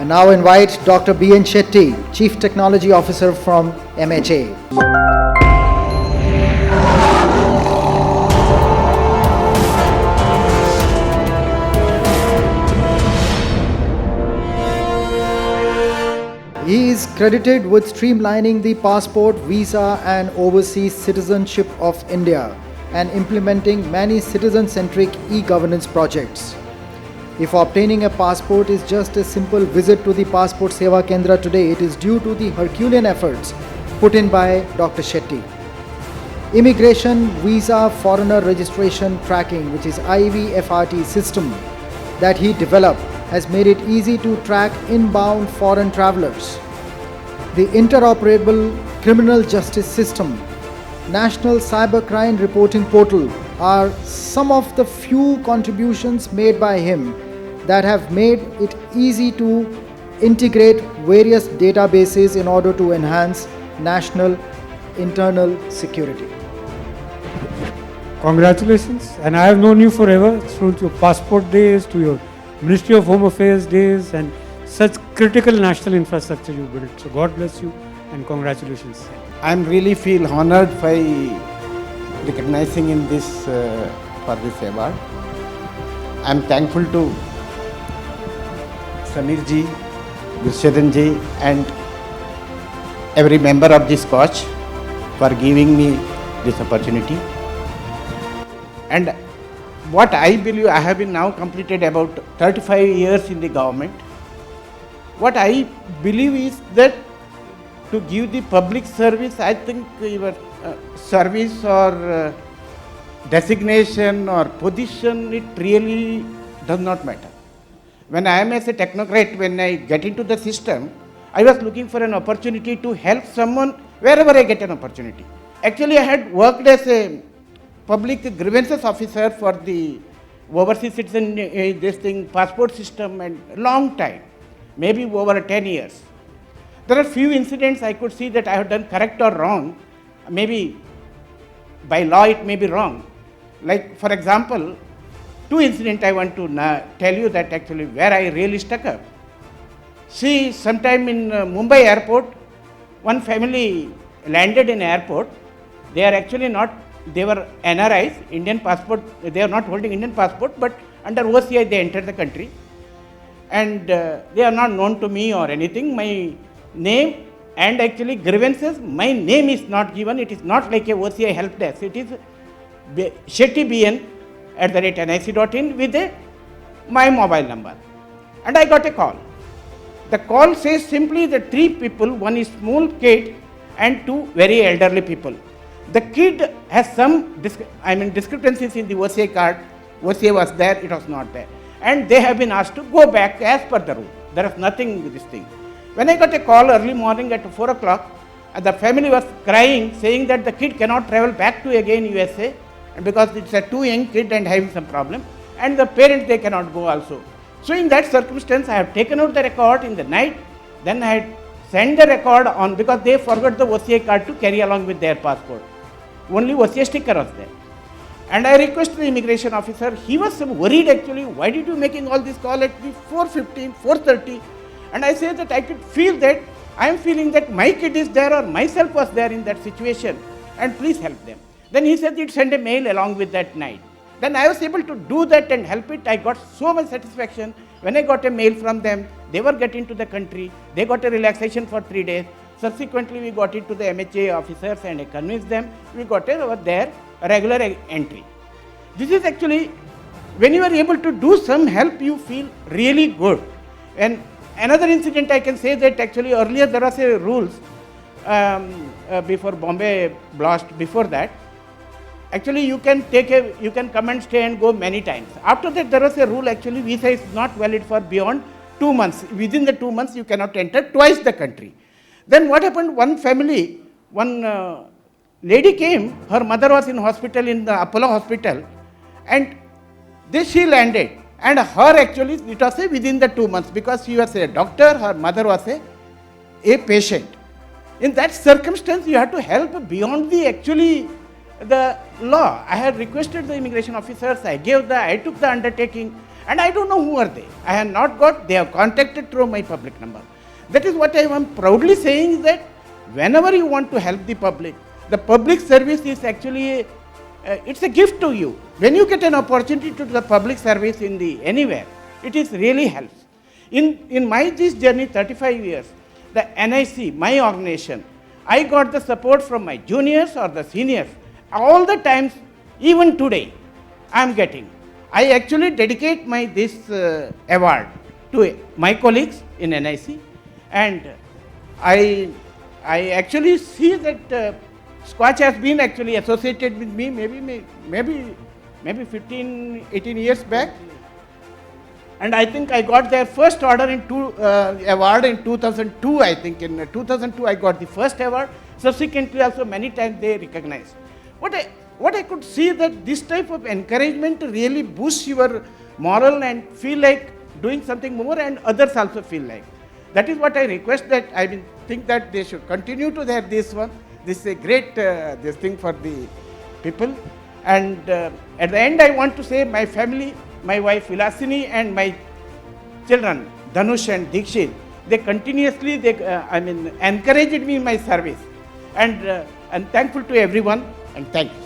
I now invite Dr. B.N. Shetty, Chief Technology Officer from MHA. He is credited with streamlining the passport, visa and overseas citizenship of India and implementing many citizen-centric e-governance projects. If obtaining a passport is just a simple visit to the Passport Seva Kendra today, it is due to the Herculean efforts put in by Dr. Shetty. Immigration Visa Foreigner Registration Tracking, which is IVFRT system that he developed, has made it easy to track inbound foreign travelers. The interoperable criminal justice system, National Cybercrime Reporting Portal are some of the few contributions made by him that have made it easy to integrate various databases in order to enhance national internal security. Congratulations, and I have known you forever through your passport days to your Ministry of Home Affairs days and such critical national infrastructure you built. So God bless you and congratulations. I really feel honored by recognizing in this for this award. I am thankful to Samir ji, Gurshadhan ji and every member of this coach for giving me this opportunity. And what I believe, I have been now completed about 35 years in the government. What I believe is that to give the public service, I think your service or designation or position, it really does not matter. When I am as a technocrat, when I get into the system, I was looking for an opportunity to help someone wherever I get an opportunity. Actually, I had worked as a public grievances officer for the overseas citizen passport system and long time, maybe over 10 years. There are few incidents I could see that I have done correct or wrong. Maybe by law it may be wrong. Like for example, two incidents I want to tell you that actually where I really stuck up. See, sometime in Mumbai airport, one family landed in airport. They are actually not, they were NRIs, Indian passport, they are not holding Indian passport, but under OCI they entered the country. And they are not known to me or anything. My name and actually grievances, my name is not given. It is not like a OCI help desk. It is shettybn@nic.in with my mobile number. And I got a call. The call says simply the three people, one is small kid and two very elderly people. The kid has some discrepancies in the OCI card. OCI was there, it was not there. And they have been asked to go back as per the rule. There is nothing with this thing. When I got a call early morning at 4 o'clock, the family was crying, saying that the kid cannot travel back to again USA because it's a too young kid and having some problem. And the parents, they cannot go also. So in that circumstance, I have taken out the record in the night. Then I had sent the record on because they forgot the OCI card to carry along with their passport. Only OCI sticker was there. And I requested the immigration officer, he was worried actually, why did you making all this call at 4:15, 4:30? And I said that I could feel that, I am feeling that my kid is there or myself was there in that situation and please help them. Then he said he'd send a mail along with that night. Then I was able to do that and help it. I got so much satisfaction. When I got a mail from them, they were getting to the country, they got a relaxation for 3 days. Subsequently, we got it to the MHA officers and I convinced them, we got it over there, a regular entry. This is actually, when you are able to do some help, you feel really good. And another incident I can say that actually earlier there was a rules before Bombay blast, before that. Actually you can come and stay and go many times. After that there was a rule actually visa is not valid for beyond 2 months. Within the 2 months you cannot enter twice the country. Then what happened, one family, one lady came, her mother was in hospital in the Apollo hospital and she landed and her actually, it was within the 2 months because she was a doctor, her mother was a patient. In that circumstance you have to help beyond the actually the law. I had requested the immigration officers, I took the undertaking And I don't know who are they. I have not got, they have contacted through my public number. That is what I am proudly saying, that whenever you want to help the public service is actually, it's a gift to you. When you get an opportunity to do the public service in the anywhere, it is really helps. In my this journey, 35 years, the NIC, my organization, I got the support from my juniors or the seniors. All the times, even today, I am getting. I actually dedicate this award to my colleagues in NIC, and I actually see that Squatch has been actually associated with me maybe 15, 18 years back. And I think I got their first order award in 2002, I think. In 2002, I got the first award. Subsequently, also many times they recognized. What I could see that this type of encouragement really boosts your moral and feel like doing something more, and others also feel like. That is what I request, that I think that they should continue to have this one. This is a great this thing for the people. And at the end, I want to say my family, my wife Vilasini and my children Dhanush and Dikshit, they continuously encouraged me in my service, and I'm thankful to everyone, and thank you.